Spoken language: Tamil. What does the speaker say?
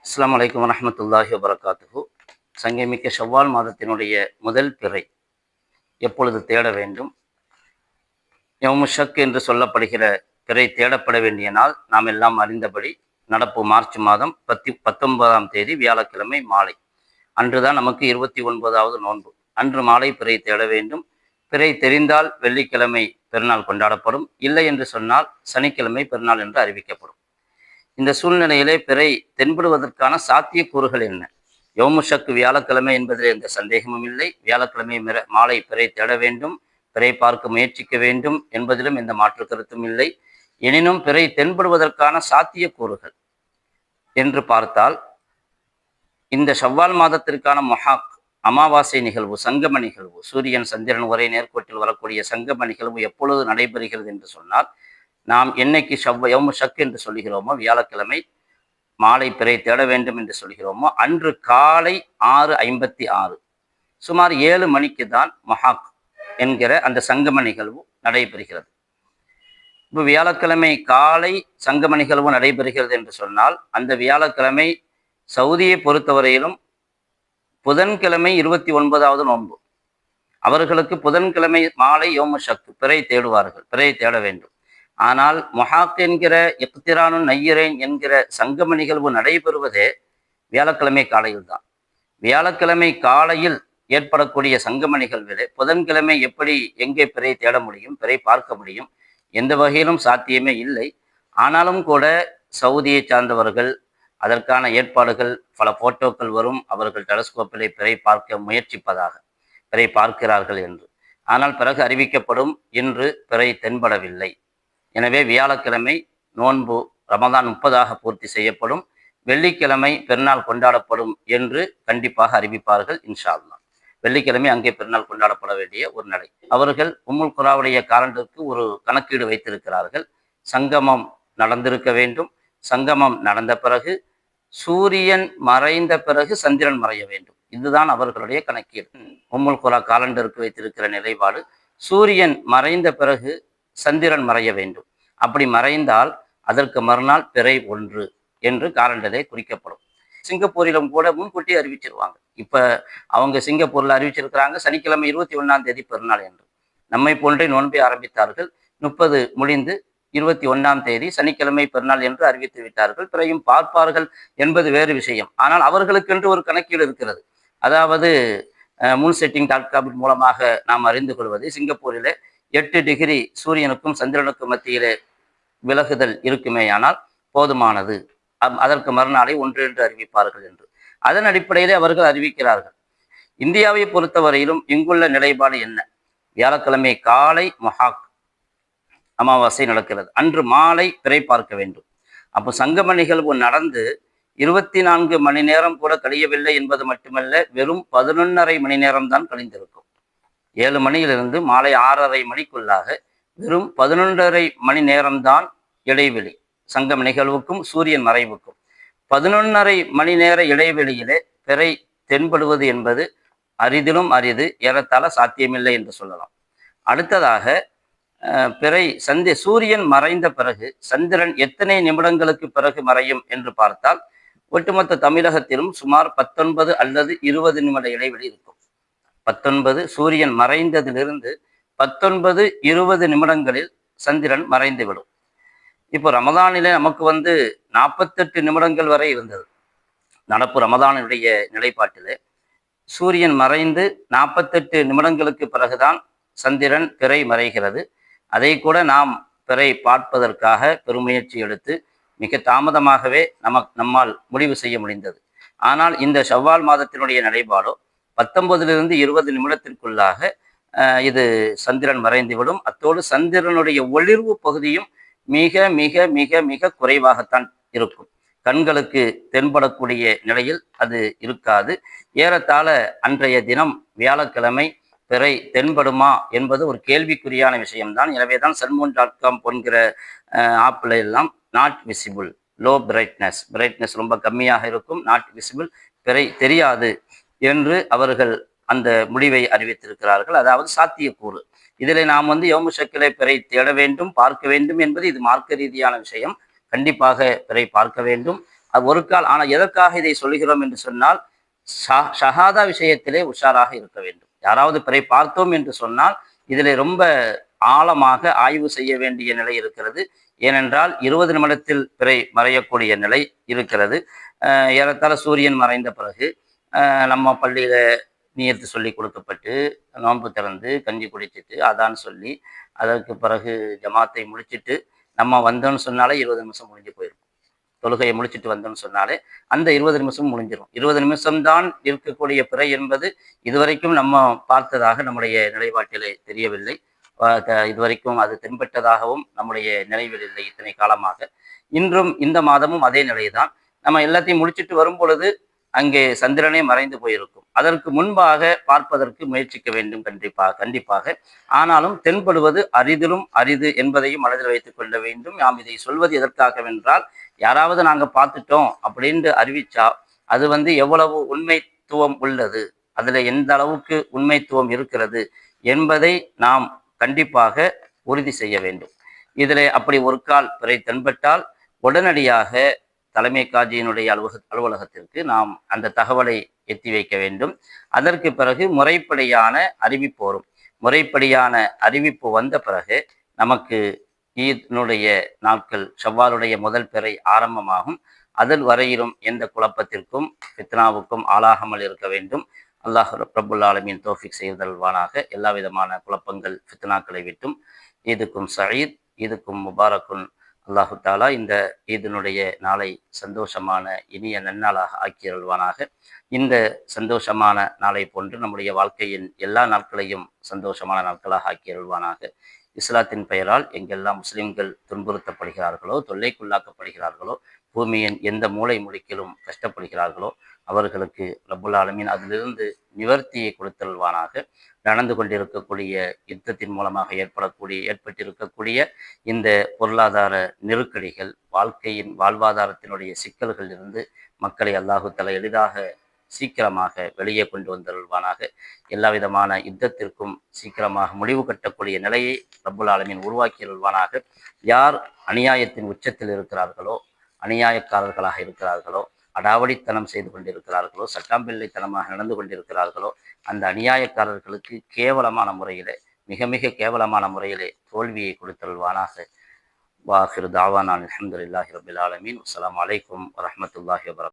அஸ்ஸலாமு அலைக்கும் வரஹ்மத்துல்லாஹி வபரகாத்துஹு. சங்கமிக்க ஷவ்வால் மாதத்தினுடைய முதல் பிறை எப்பொழுது தேட வேண்டும்? யௌமு ஷக் என்று சொல்லப்படுகிற பிறை தேடப்பட வேண்டிய நாள் நாம் எல்லாம் அறிந்தபடி நடப்பு மார்ச் மாதம் 19ஆம் தேதி வியாழக்கிழமை மாலை அன்றுதான் நமக்கு 29வது நோன்பு. அன்று மாலை பிறை தேட வேண்டும். பிறை தெரிந்தால் வெள்ளிக்கிழமை பெருநாள் கொண்டாடப்படும். இல்லை என்று சொன்னால் சனிக்கிழமை பெருநாள் என்று அறிவிக்கப்படும். இந்த சூழ்நிலையிலே பிறை தென்படுவதற்கான சாத்தியக்கூறுகள் என்ன? யௌமு ஷக் வியாழக்கிழமை என்பதில் எந்த சந்தேகமும் இல்லை. வியாழக்கிழமை மாலை பிறை தேட வேண்டும், பிறை பார்க்க முயற்சிக்க வேண்டும் என்பதிலும் எந்த மாற்று கருத்தும் இல்லை. எனினும் பிறை தென்படுவதற்கான சாத்தியக்கூறுகள் என்று பார்த்தால், இந்த ஷவ்வால் மாதத்திற்கான மொஹாக் அமாவாசை நிகழ்வு, சங்கம நிகழ்வு, சூரியன் சந்திரன் ஒரே நேர்கோட்டில் வரக்கூடிய சங்கம நிகழ்வு எப்பொழுது நடைபெறுகிறது என்று சொன்னால், நாம் என்னைக்கு யௌமு ஷக் என்று சொல்கிறோமோ, வியாழக்கிழமை மாலை பிறை தேட வேண்டும் என்று சொல்கிறோமோ, அன்று காலை 6:56 சுமார் 7 மணிக்கு தான் மொஹாக் என்கிற அந்த சங்கம நிகழ்வு நடைபெறுகிறது. இப்போ வியாழக்கிழமை காலை சங்கம நிகழ்வு நடைபெறுகிறது என்று சொன்னால், அந்த வியாழக்கிழமை சவுதியை பொறுத்தவரையிலும் புதன்கிழமை 29வது நோன்பு. அவர்களுக்கு புதன்கிழமை மாலை யௌமு ஷக் பிறை தேடுவார்கள், பிறை தேட வேண்டும். ஆனால் மொஹாக் என்கிற இக்திரானு நையிரேன் என்கிற சங்கம நிகழ்வு நடைபெறுவதே வியாழக்கிழமை காலையில் தான். வியாழக்கிழமை காலையில் ஏற்படக்கூடிய சங்கம நிகழ்விலே புதன்கிழமை எப்படி எங்கே பிறை தேட முடியும், பிறை பார்க்க முடியும்? எந்த வகையிலும் சாத்தியமே இல்லை. ஆனாலும் கூட சவுதியை சார்ந்தவர்கள் அதற்கான ஏற்பாடுகள், பல போட்டோக்கள் வரும், அவர்கள் டெலஸ்கோப்பிலே பிறை பார்க்க முயற்சிப்பதாக, பிறை பார்க்கிறார்கள் என்று. ஆனால் பிறகு அறிவிக்கப்படும், இன்று பிறை தென்படவில்லை. எனவே வியாழக்கிழமை நோன்பு ரமதான் 30ஆக பூர்த்தி செய்யப்படும், வெள்ளிக்கிழமை பெருநாள் கொண்டாடப்படும் என்று கண்டிப்பாக அறிவிப்பார்கள் இன்ஷா அல்லாஹ். வெள்ளிக்கிழமை அங்கே பெருநாள் கொண்டாடப்பட வேண்டிய ஒரு நிலை. அவர்கள் உம்முல் குராவுடைய காலண்டருக்கு ஒரு கணக்கீடு வைத்திருக்கிறார்கள். சங்கமம் நடந்திருக்க வேண்டும், சங்கமம் நடந்த பிறகு சூரியன் மறைந்த பிறகு சந்திரன் மறைய வேண்டும். இதுதான் அவர்களுடைய கணக்கீடு. உம்முல் குரா காலண்டருக்கு வைத்திருக்கிற நிலைப்பாடு, சூரியன் மறைந்த பிறகு சந்திரன் மறைய வேண்டும். அப்படி மறைந்தால் அதற்கு மறுநாள் பிறை 1 என்று காலண்டரே குறிக்கப்படும். சிங்கப்பூரிலும் கூட முன்கூட்டி அறிவிச்சிருவாங்க. இப்ப அவங்க சிங்கப்பூர்ல அறிவிச்சிருக்கிறாங்க சனிக்கிழமை 21ஆம் தேதி பெருநாள் என்று. நம்மை போன்றே நோன்பை ஆரம்பித்தார்கள். 30 முடிந்து 21ஆம் தேதி சனிக்கிழமை பெருநாள் என்று அறிவித்து விட்டார்கள். பிறையும் பார்ப்பார்கள் என்பது வேறு விஷயம். ஆனால் அவர்களுக்கென்று ஒரு கணக்கீடு இருக்கிறது. அதாவது moonsetting.com மூலமாக நாம் அறிந்து கொள்வது, சிங்கப்பூரிலே 8 டிகிரி சூரியனுக்கும் சந்திரனுக்கும் மத்தியிலே விலகுதல் இருக்குமேயானால் போதுமானது, அதற்கு மறுநாளை 1 என்று அறிவிப்பார்கள் என்று. அதன் அடிப்படையிலே அவர்கள் அறிவிக்கிறார்கள். இந்தியாவை பொறுத்தவரையிலும் இங்குள்ள நிலைப்பாடு என்ன? வியாழக்கிழமை காலை மொஹாக் அமாவாசை நடக்கிறது, அன்று மாலை பிறை பார்க்க வேண்டும். அப்போ சங்கம நிகழ்வு நடந்து 24 மணி நேரம் கூட கழியவில்லை என்பது மட்டுமல்ல, வெறும் 11.5 மணி நேரம் தான் கழிந்திருக்கும். 7 மணியிலிருந்து மாலை 6:30 மணிக்குள்ளாக வெறும் 11.5 மணி நேரம்தான் இடைவெளி சங்கம நிகழ்வுக்கும் சூரியன் மறைவுக்கும். 11.5 மணி நேர இடைவெளியிலே பிறை தென்படுவது என்பது அரிதிலும் அரிது, ஏறத்தாழ சாத்தியமில்லை என்று சொல்லலாம். அடுத்ததாக பிறை சூரியன் மறைந்த பிறகு சந்திரன் எத்தனை நிமிடங்களுக்கு பிறகு மறையும் என்று பார்த்தால், ஒட்டுமொத்த தமிழகத்திலும் சுமார் 19 அல்லது 20 நிமிட இடைவெளி இருக்கும். 19 சூரியன் மறைந்ததிலிருந்து 19-20 நிமிடங்களில் சந்திரன் மறைந்துவிடும். இப்போ ரமதானிலே நமக்கு 48 நிமிடங்கள் வரை இருந்தது. நடப்பு ரமதானுடைய நிலைப்பாட்டிலே சூரியன் மறைந்து 48 நிமிடங்களுக்கு பிறகுதான் சந்திரன் பிறை மறைகிறது. அதை கூட நாம் பிறை பார்ப்பதற்காக பெருமுயற்சி எடுத்து மிக தாமதமாகவே நம்மால் முடிவு செய்ய முடிந்தது. ஆனால் இந்த ஷவ்வால் மாதத்தினுடைய நிலைப்பாடோ 19லிருந்து 20 நிமிடத்திற்குள்ளாக இது சந்திரன் மறைந்துவிடும். அத்தோடு சந்திரனுடைய ஒளிர்வு பகுதியும் மிக மிக மிக மிக குறைவாகத்தான் இருக்கும். கண்களுக்கு தென்படக்கூடிய நிலையில் அது இருக்காது. ஏறத்தாழ அன்றைய தினம் வியாழக்கிழமை பிறை தென்படுமா என்பது ஒரு கேள்விக்குறியான விஷயம்தான். எனவேதான் sunmoon.com போன்கிற ஆப்பில் எல்லாம் நாட் விசிபிள், லோ பிரைட்னஸ் ரொம்ப கம்மியாக இருக்கும், நாட் விசிபிள், பிறை தெரியாது என்று அவர்கள் அந்த முடிவை அறிவித்திருக்கிறார்கள். அதாவது சாத்தியக்கூறு. இதில் நாம் யௌமு ஷக்கிலே பிறை தேட வேண்டும், பார்க்க வேண்டும் என்பது இது மார்க்க ரீதியான விஷயம். கண்டிப்பாக பிறை பார்க்க வேண்டும். அது ஒரு கால். ஆனால் எதற்காக இதை சொல்கிறோம் என்று சொன்னால், ஷஹாதா விஷயத்திலே உஷாராக இருக்க வேண்டும். யாராவது பிறை பார்த்தோம் என்று சொன்னால் இதில் ரொம்ப ஆழமாக ஆய்வு செய்ய வேண்டிய நிலை இருக்கிறது. ஏனென்றால் 20 நிமிடத்தில் பிறை மறையக்கூடிய நிலை இருக்கிறது. ஏறத்தாழ சூரியன் மறைந்த பிறகு நம்ம பள்ளியில நியத்து சொல்லி கொடுக்கப்பட்டு, நோன்பு திறந்து கஞ்சி குடிச்சிட்டு அதான் சொல்லி, அதற்கு பிறகு ஜமாத்தை முடிச்சிட்டு நம்ம வந்தோம்னு சொன்னாலே 20 நிமிஷம் முடிஞ்சு போயிருக்கும். தொழுகையை முடிச்சிட்டு வந்தோம்னு சொன்னாலே அந்த 20 நிமிஷம் முடிஞ்சிடும். 20 நிமிஷம்தான் இருக்கக்கூடிய பிறை என்பது இதுவரைக்கும் நம்ம பார்த்ததாக நம்முடைய நிலைப்பாட்டிலே தெரியவில்லை. இதுவரைக்கும் அது தென்பட்டதாகவும் நம்முடைய நினைவில் இல்லை இத்தனை காலமாக. இன்றும் இந்த மாதமும் அதே நிலைதான். நம்ம எல்லாத்தையும் முடிச்சிட்டு வரும் பொழுது அங்கே சந்திரனே மறைந்து போயிருக்கும். அதற்கு முன்பாக பார்ப்பதற்கு முயற்சிக்க வேண்டும் கண்டிப்பாக. ஆனாலும் தென்படுவது அரிதிலும் அரிது என்பதையும் மனதில் வைத்துக் கொள்ள வேண்டும். நாம் இதை சொல்வது எதற்காகவென்றால், யாராவது நாங்க பார்த்துட்டோம் அப்படின்ட்டு அறிவிச்சா அது எவ்வளவு உண்மைத்துவம் உள்ளது, அதுல எந்த அளவுக்கு உண்மைத்துவம் இருக்கிறது என்பதை நாம் கண்டிப்பாக உறுதி செய்ய வேண்டும். இதில் அப்படி ஒரு கால் பிறை தென்பட்டால் உடனடியாக தலைமை காஜியினுடைய அலுவலகத்திற்கு நாம் அந்த தகவலை எத்தி வைக்க வேண்டும். அதற்கு பிறகு முறைப்படியான அறிவிப்பு வரும். முறைப்படியான அறிவிப்பு வந்த பிறகு நமக்கு ஈத்னுடைய நாட்கள், ஷவ்வாலுடைய முதல் பிறை ஆரம்பமாகும். அதில் வரையிலும் எந்த குழப்பத்திற்கும் ஃபித்னாவுக்கும் ஆளாகாமல் இருக்க வேண்டும். அல்லாஹ் ரப்புல் ஆலமீன் தௌஃபீக் செய்தல்வானாக. எல்லா விதமான குழப்பங்கள் ஃபித்னாக்களை விட்டும். ஈதுக்கும் சயீத், ஈதுக்கும் முபாரக்குன். அல்லாஹு தாலா இந்த ஈதனுடைய நாளை சந்தோஷமான இனிய நன்னாளாக ஆக்கியருள்வானாக. இந்த சந்தோஷமான நாளை போன்று நம்முடைய வாழ்க்கையின் எல்லா நாட்களையும் சந்தோஷமான நாட்களாக ஆக்கியருள்வானாக. இஸ்லாத்தின் பெயரால் எங்கெல்லாம் முஸ்லிம்கள் துன்புறுத்தப்படுகிறார்களோ, தொல்லைக்குள்ளாக்கப்படுகிறார்களோ, பூமியின் எந்த மூலை முடுக்கிலும் கஷ்டப்படுகிறார்களோ அவர்களுக்கு ரப்புல் ஆலமீன் அதிலிருந்து நிவர்த்தியை கொடுத்தல்வானாக. நடந்து கொண்டிருக்கக்கூடிய யுத்தத்தின் மூலமாக ஏற்பட்டிருக்கக்கூடிய இந்த பொருளாதார நெருக்கடிகள், வாழ்க்கையின் வாழ்வாதாரத்தினுடைய சிக்கல்கள் இருந்து மக்களை அல்லாஹு தஆலா எளிதாக சீக்கிரமாக வெளியே கொண்டு வந்தருள்வானாக. எல்லா விதமான யுத்தத்திற்கும் சீக்கிரமாக முடிவு கட்டக்கூடிய நிலையை ரப்புல் ஆலமீன் உருவாக்கியருள்வானாக. யார் அநியாயத்தின் உச்சத்தில் இருக்கிறார்களோ, அநியாயக்காரர்களாக இருக்கிறார்களோ, அடாவடித்தனம் செய்து கொண்டிருக்கிறார்களோ, சட்டாம்பிள்ளைத்தனமாக நடந்து கொண்டிருக்கிறார்களோ, அந்த அநியாயக்காரர்களுக்கு கேவலமான முறையிலே, மிக மிக கேவலமான முறையிலே தோல்வியை கொடுத்தருள்வானாக. வாஹிரு தாவானா அல்ஹம்துலில்லாஹி ரப்பில் ஆலமீன். அஸ்ஸலாமு அலைக்கும் வரஹ்மத்துல்லாஹி வபரகாத்துஹு.